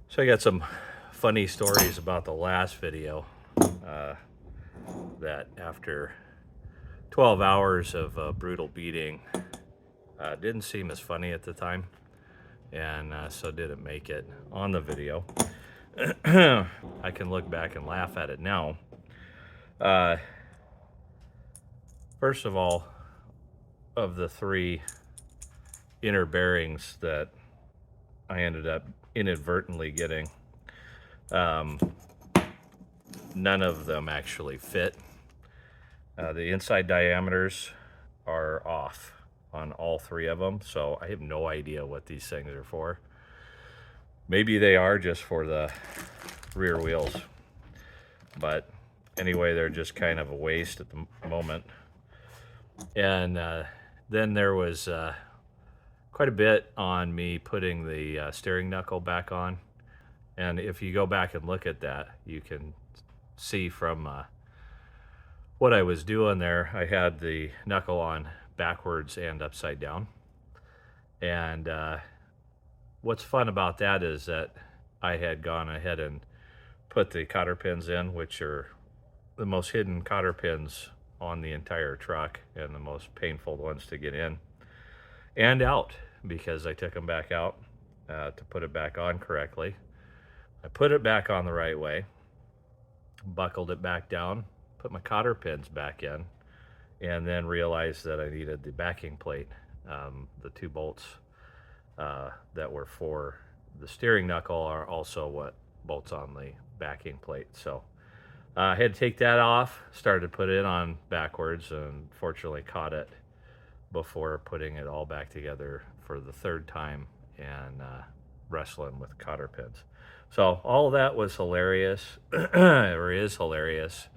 So I got some funny stories about the last video that after 12 hours of brutal beating didn't seem as funny at the time, and so didn't make it on the video. I can look back and laugh at it now. First of all, of the three inner bearings that I ended up inadvertently getting, none of them actually fit. The inside diameters are off on all three of them, so I have no idea what these things are for. Maybe they are just for the rear wheels, but anyway, they're just kind of a waste at the moment. And then there was quite a bit on me putting the steering knuckle back on. And if you go back and look at that, you can see from what I was doing there, I had the knuckle on backwards and upside down. And what's fun about that is that I had gone ahead and put the cotter pins in, which are the most hidden cotter pins on the entire truck and the most painful ones to get in and out, because I took them back out to put it back on correctly. I put it back on the right way, buckled it back down, put my cotter pins back in, and then realized that I needed the backing plate, the two bolts that were for the steering knuckle are also what bolts on the backing plate. So I had to take that off, started to put it on backwards, and fortunately caught it before putting it all back together for the third time and wrestling with cotter pins. So all of that was hilarious, or is hilarious,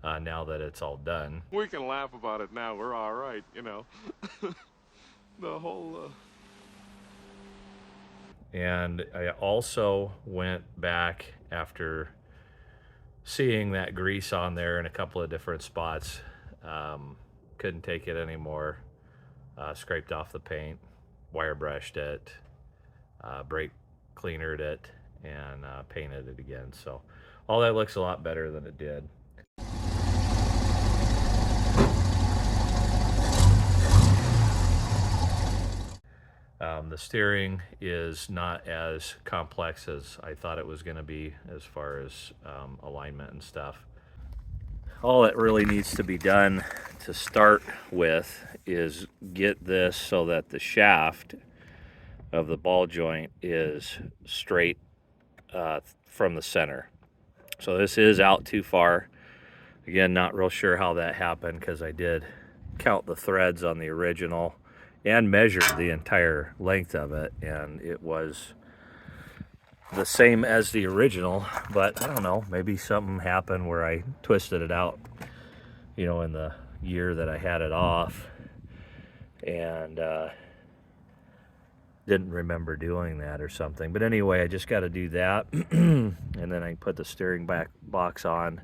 now that it's all done. We can laugh about it now. We're all right, you know. The whole... And I also went back after seeing that grease on there in a couple of different spots. Couldn't take it anymore. Scraped off the paint, wire brushed it, brake cleanered it, and painted it again. So all that looks a lot better than it did. The steering is not as complex as I thought it was going to be as far as alignment and stuff. All that really needs to be done to start with is get this so that the shaft of the ball joint is straight from the center. So this is out too far. Again, not real sure how that happened, because I did count the threads on the original and measured the entire length of it, and it was the same as the original. But I don't know, maybe something happened where I twisted it out, you know, in the year that I had it off, and didn't remember doing that or something. But anyway, I just got to do that and then I put the steering box on.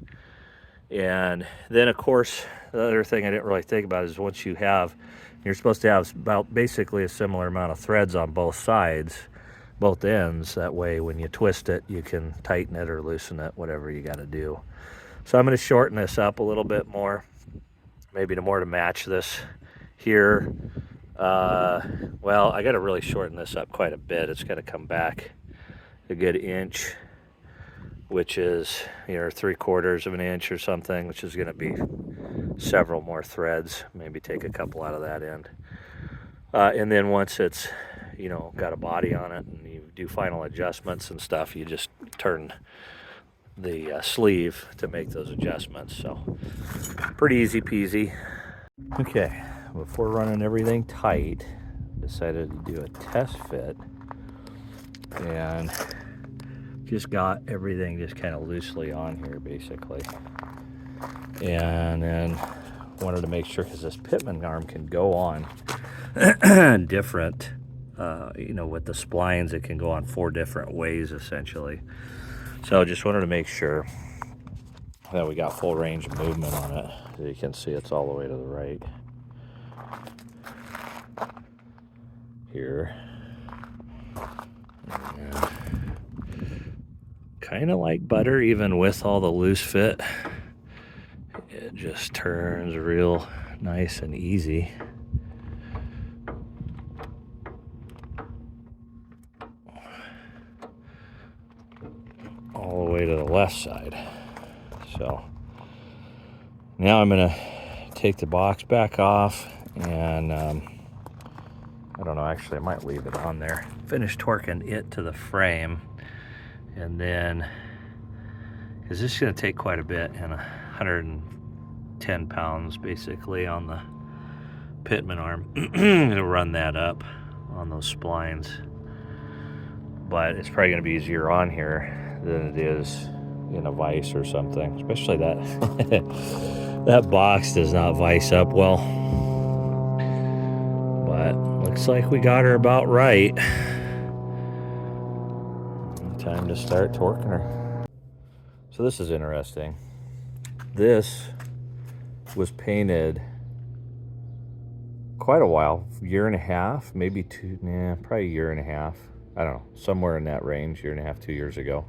And then of course the other thing I didn't really think about is once you're supposed to have about basically a similar amount of threads on both sides, both ends. That way when you twist it, you can tighten it or loosen it, whatever you got to do. So I'm going to shorten this up a little bit more, maybe more to match this here. Well, I got to really shorten this up quite a bit. It's got to come back a good inch, which is, you know, 3/4 of an inch or something, which is going to be several more threads. Maybe take a couple out of that end. And then once it's, you know, got a body on it and you do final adjustments and stuff, you just turn the sleeve to make those adjustments. So pretty easy peasy. Okay, before running everything tight, decided to do a test fit and just got everything just kind of loosely on here basically. And then wanted to make sure, because this pitman arm can go on different, you know, with the splines, it can go on 4 different ways essentially. So just wanted to make sure that we got full range of movement on it. As you can see, it's all the way to the right here. And kind of like butter, even with all the loose fit. It just turns real nice and easy. All the way to the left side. So now I'm gonna take the box back off and I don't know, actually I might leave it on there. Finish torquing it to the frame, and then, because this is gonna take quite a bit, and 110 pounds basically on the pitman arm. To run that up on those splines. But it's probably gonna be easier on here than it is in a vise or something, especially that that box does not vise up well. But looks like we got her about right. Time to start torquing her. So this is interesting. This was painted quite a while, year and a half, maybe two, probably a year and a half. I don't know, somewhere in that range, year and a half, 2 years ago,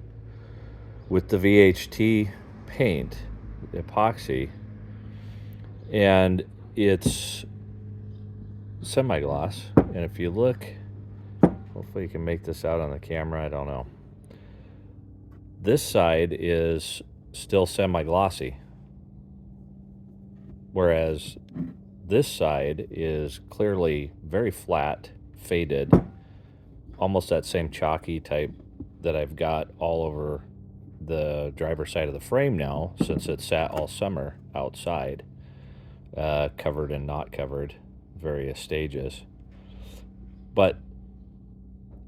with the VHT paint, epoxy, and it's semi-gloss. And if you look, hopefully you can make this out on the camera, I don't know. This side is still semi-glossy, whereas this side is clearly very flat, faded, almost that same chalky type that I've got all over the driver's side of the frame now, since it sat all summer outside, covered and not covered, various stages. But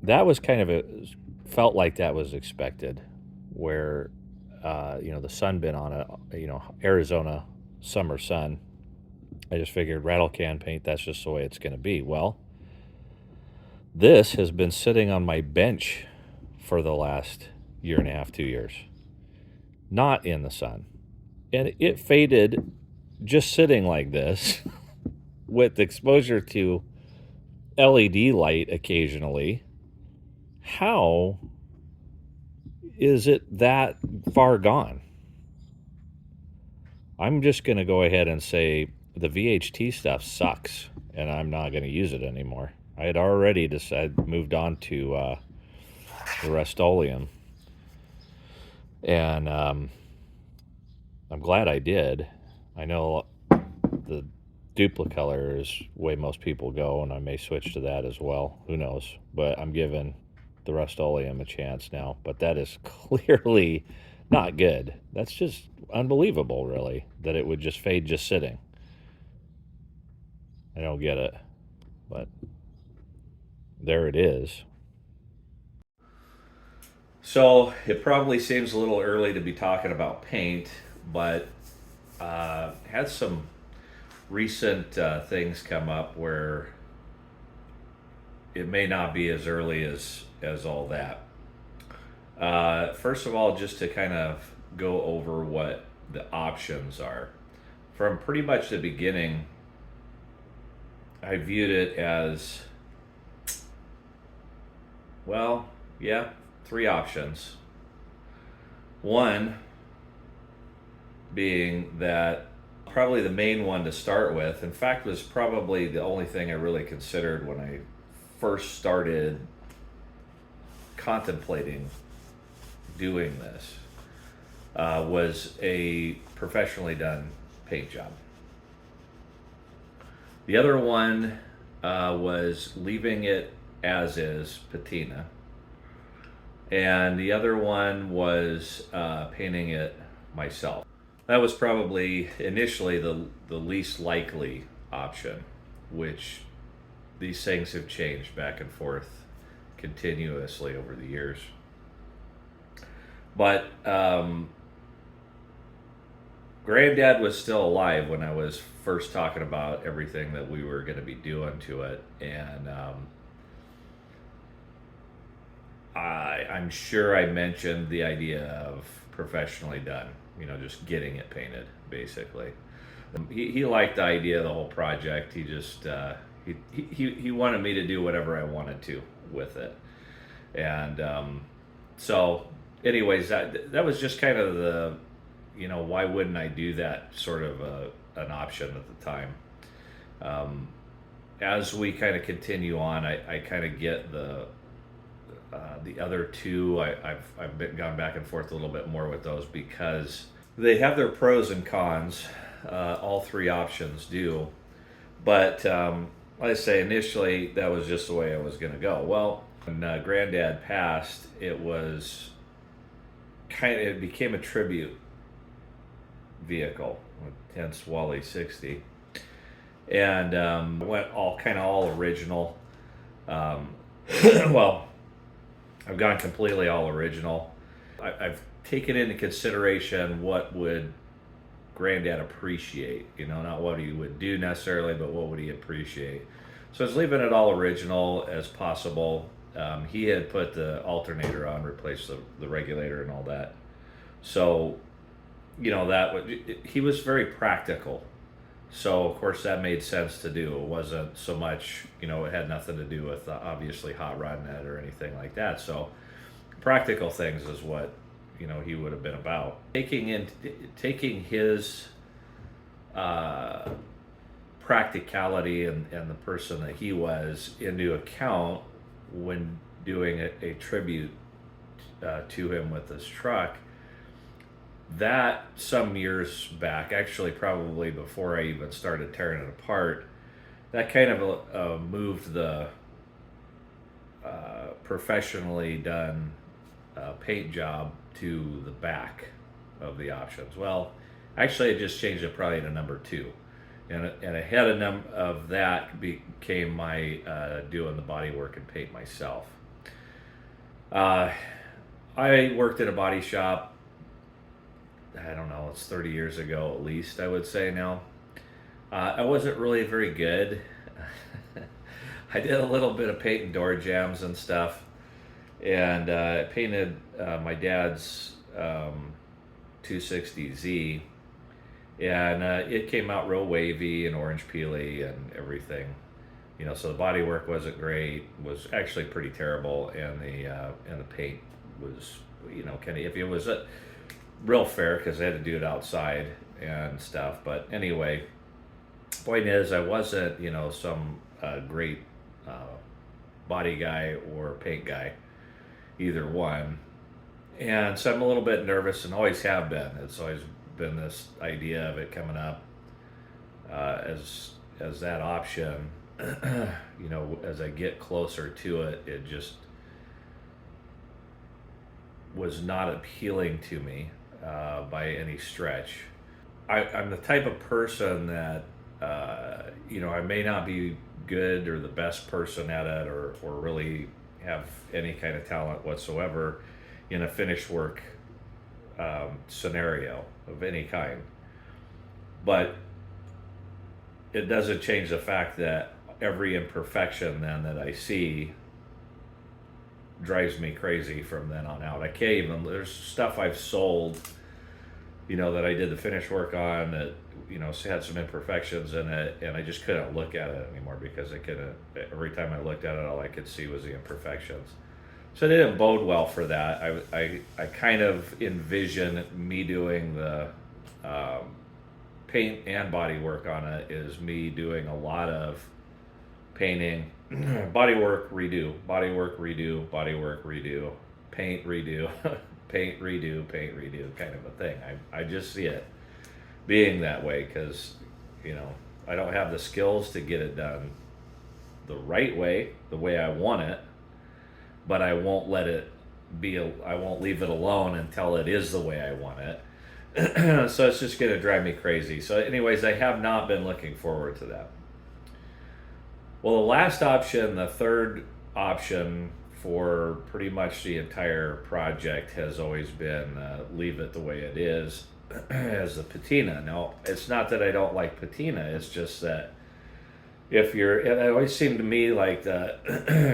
that was kind of felt like that was expected, where you know, the sunbin on it, you know, Arizona summer sun. I just figured rattle can paint, that's just the way it's going to be. Well, this has been sitting on my bench for the last year and a half, 2 years, not in the sun, and it faded just sitting like this with exposure to LED light occasionally. How is it that far gone? I'm just going to go ahead and say the VHT stuff sucks, and I'm not going to use it anymore. I had already moved on to the Rust-Oleum, and I'm glad I did. I know the Duplicolor is the way most people go, and I may switch to that as well. Who knows? But I'm giving the Rust-Oleum a chance now. But that is clearly not good. That's just unbelievable, really, that it would just fade just sitting. I don't get it, but there it is. So it probably seems a little early to be talking about paint, but had some recent things come up where it may not be as early as all that. First of all, just to kind of go over what the options are. From pretty much the beginning, I viewed it as, well, yeah, 3 options. One being that probably the main one to start with, in fact, was probably the only thing I really considered when I first started contemplating doing this, was a professionally done paint job. The other one was leaving it as is, patina. And the other one was painting it myself. That was probably initially the least likely option, which these things have changed back and forth continuously over the years. But Granddad was still alive when I was first talking about everything that we were going to be doing to it, and I'm sure I mentioned the idea of professionally done, you know, just getting it painted, basically. He liked the idea of the whole project. He just he wanted me to do whatever I wanted to with it, and so anyways, that was just kind of the, why wouldn't I do that sort of an option at the time. Um, as we kind of continue on, I kind of get the other two. I've been gone back and forth a little bit more with those because they have their pros and cons. All three options do, but like I say, initially that was just the way I was going to go. Well, when Granddad passed, it became a tribute vehicle, hence Wally 60, and went all original. Well, I've gone completely all original. I've taken into consideration what would Granddad appreciate, not what he would do necessarily, but what would he appreciate. So I was leaving it all original as possible. He had put the alternator on, replaced the regulator and all that. So, he was very practical. So of course that made sense to do. It wasn't so much, it had nothing to do with obviously hot rod net or anything like that. So practical things is what, he would have been about. Taking his practicality and the person that he was into account when doing a tribute to him with this truck. That some years back, actually probably before I even started tearing it apart, that kind of moved the professionally done paint job to the back of the options. Well, actually I just changed it probably to number 2. And ahead of that became my doing the body work and paint myself. I worked at a body shop, I don't know, it's 30 years ago at least, I would say now. I wasn't really very good. I did a little bit of painting door jambs and stuff, and I painted my dad's 260Z, and it came out real wavy and orange peely and everything. So the body work wasn't great, was actually pretty terrible, and the paint was, kind of iffy. It was real fair because I had to do it outside and stuff. But anyway, point is, I wasn't, some great body guy or paint guy, either one. And so I'm a little bit nervous and always have been. It's always been this idea of it coming up as that option. As I get closer to it, it just was not appealing to me by any stretch. I'm the type of person that I may not be good or the best person at it, or really have any kind of talent whatsoever in a finish work scenario of any kind. But it doesn't change the fact that every imperfection then that I see drives me crazy from then on out. I can't even, there's stuff I've sold, that I did the finish work on that, had some imperfections in it, and I just couldn't look at it anymore because every time I looked at it, all I could see was the imperfections. So it didn't bode well for that. I kind of envision me doing the paint and body work on it is me doing a lot of painting, body work, redo, body work, redo, body work, redo, paint, redo, paint, redo, paint, redo, kind of a thing. I just see it being that way because, I don't have the skills to get it done the right way, the way I want it, but I won't let it be, I won't leave it alone until it is the way I want it. So it's just going to drive me crazy. So anyways, I have not been looking forward to that. Well, the last option, the third option for pretty much the entire project has always been leave it the way it is as the patina. Now, it's not that I don't like patina, it's just that it always seemed to me like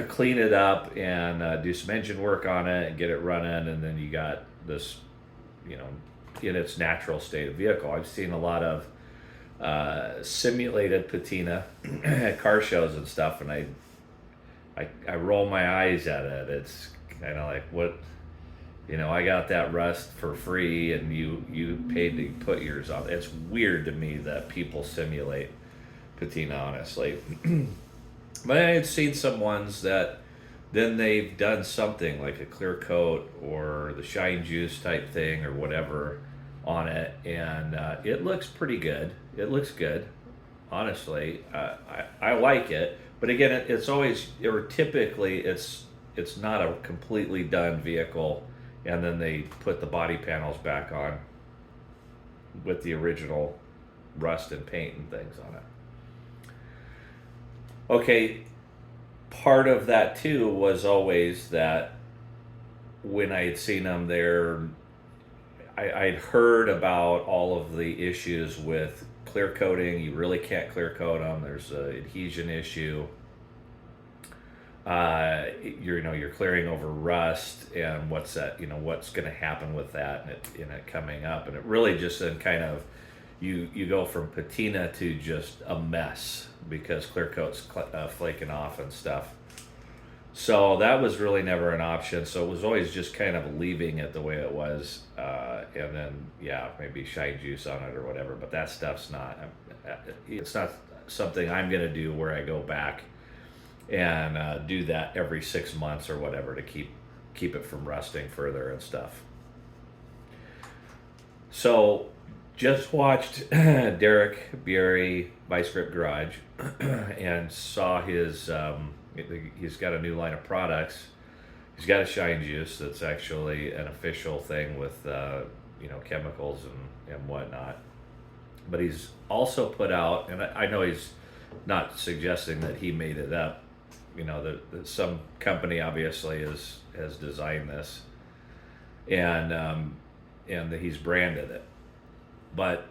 clean it up and do some engine work on it and get it running, and then you got this, in its natural state of vehicle. I've seen a lot of simulated patina at car shows and stuff, and I roll my eyes at it. It's kind of like, what, You know, I got that rust for free, and you paid to put yours on. It's weird to me that people simulate patina, honestly. But I had seen some ones that then they've done something like a clear coat or the shine juice type thing or whatever on it, and it looks pretty good. It looks good, honestly. I like it, but again, it's always, or typically it's not a completely done vehicle, and then they put the body panels back on with the original rust and paint and things on it. Okay, part of that too was always that when I had seen them there, I'd heard about all of the issues with clear coating. You really can't clear coat them. There's an adhesion issue. You're clearing over rust, and what's that? What's going to happen with that, and it coming up, and it really just then kind of you go from patina to just a mess because clear coat's flaking off and stuff. So that was really never an option. So it was always just kind of leaving it the way it was, and then maybe shine juice on it or whatever. But that stuff's not. It's not something I'm gonna do where I go back and do that every 6 months or whatever to keep it from rusting further and stuff. So just watched Derek Bierry Vice Grip Garage and saw his. He's got a new line of products. He's got a shine juice that's actually an official thing with chemicals and whatnot. But he's also put out, and I know he's not suggesting that he made it up. That some company obviously has designed this, and that he's branded it. But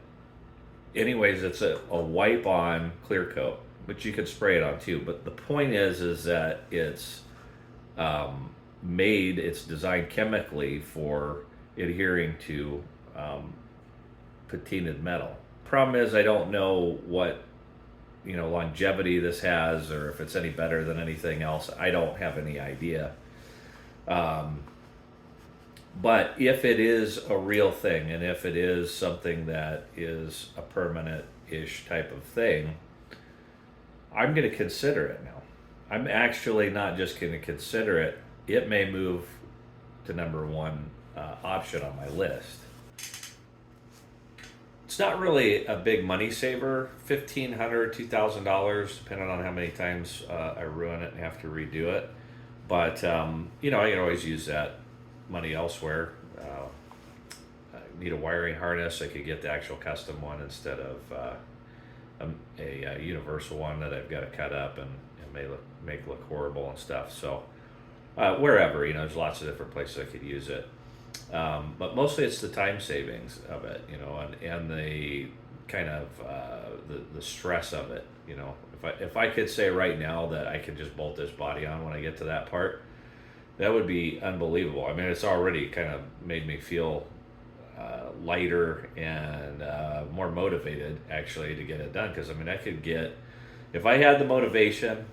anyways, it's a wipe on clear coat, but you could spray it on too. But the point is that it's it's designed chemically for adhering to patinaed metal. Problem is, I don't know what longevity this has, or if it's any better than anything else. I don't have any idea. But if it is a real thing, and if it is something that is a permanent-ish type of thing, I'm going to consider it now. I'm actually not just going to consider it. It may move to number one option on my list. It's not really a big money saver, $1,500, $2,000, depending on how many times I ruin it and have to redo it. But I can always use that money elsewhere. I need a wiring harness. I could get the actual custom one instead of a universal one that I've got to cut up and make look horrible and stuff. So wherever, there's lots of different places I could use it. But mostly it's the time savings of it, and the kind of the stress of it. If I could say right now that I could just bolt this body on when I get to that part, that would be unbelievable. I mean, it's already kind of made me feel lighter and more motivated actually to get it done. Because I could get, if I had the motivation,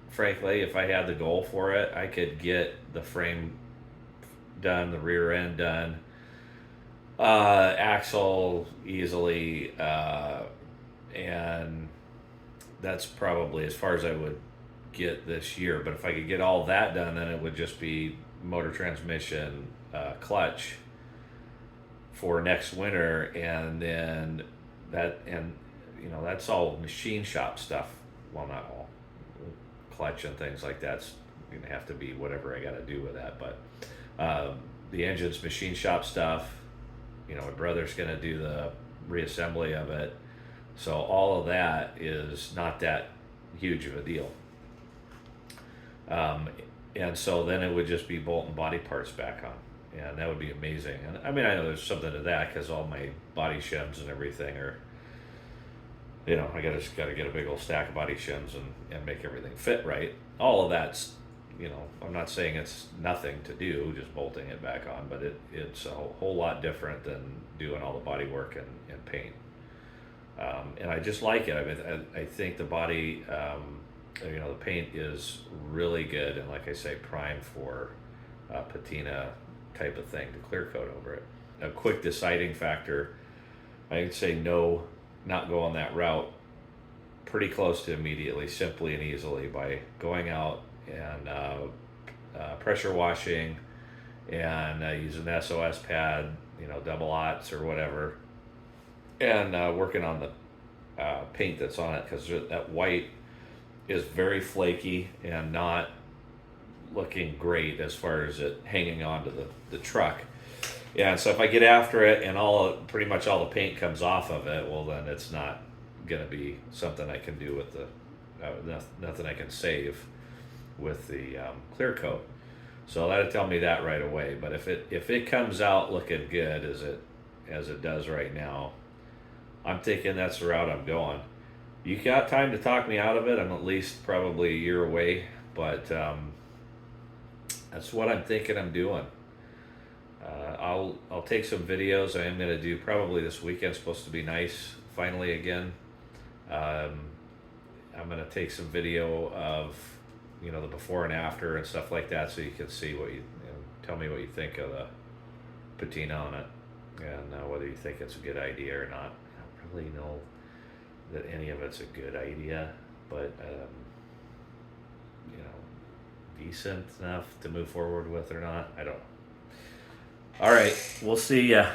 frankly, if I had the goal for it, I could get the frame done, the rear end done, axle easily, and that's probably as far as I would get this year. But if I could get all that done, then it would just be motor, transmission, clutch for next winter, and then that's all machine shop stuff. Well, not all. Clutch and things like that's gonna have to be whatever I got to do with that. But the engine's machine shop stuff. My brother's gonna do the reassembly of it, so all of that is not that huge of a deal. And so then it would just be bolt and body parts back on, and that would be amazing. And I know there's something to that because all my body shims and everything are, I just got to get a big old stack of body shims and make everything fit right. All of that's, I'm not saying it's nothing to do, just bolting it back on, but it's a whole lot different than doing all the body work and paint. And I just like it. I think the body, the paint is really good, and like I say, prime for patina type of thing to clear coat over it. A quick deciding factor, I'd say no, not go on that route pretty close to immediately, simply and easily by going out and pressure washing and using an SOS pad, double aughts or whatever, and working on the paint that's on it, because that white is very flaky and not looking great as far as it hanging onto the truck. Yeah, so if I get after it and pretty much all the paint comes off of it, well then it's not gonna be something I can do with the nothing I can save with the clear coat. So that'll tell me that right away. But if it comes out looking good as it does right now, I'm thinking that's the route I'm going. You got time to talk me out of it. I'm at least probably a year away, but that's what I'm thinking I'm doing. I'll take some videos. I am going to do probably this weekend. Supposed to be nice finally again. I'm going to take some video of the before and after and stuff like that, so you can see what tell me what you think of the patina on it, and whether you think it's a good idea or not. I don't really know that any of it's a good idea, but decent enough to move forward with or not, I don't know. All right, we'll see ya.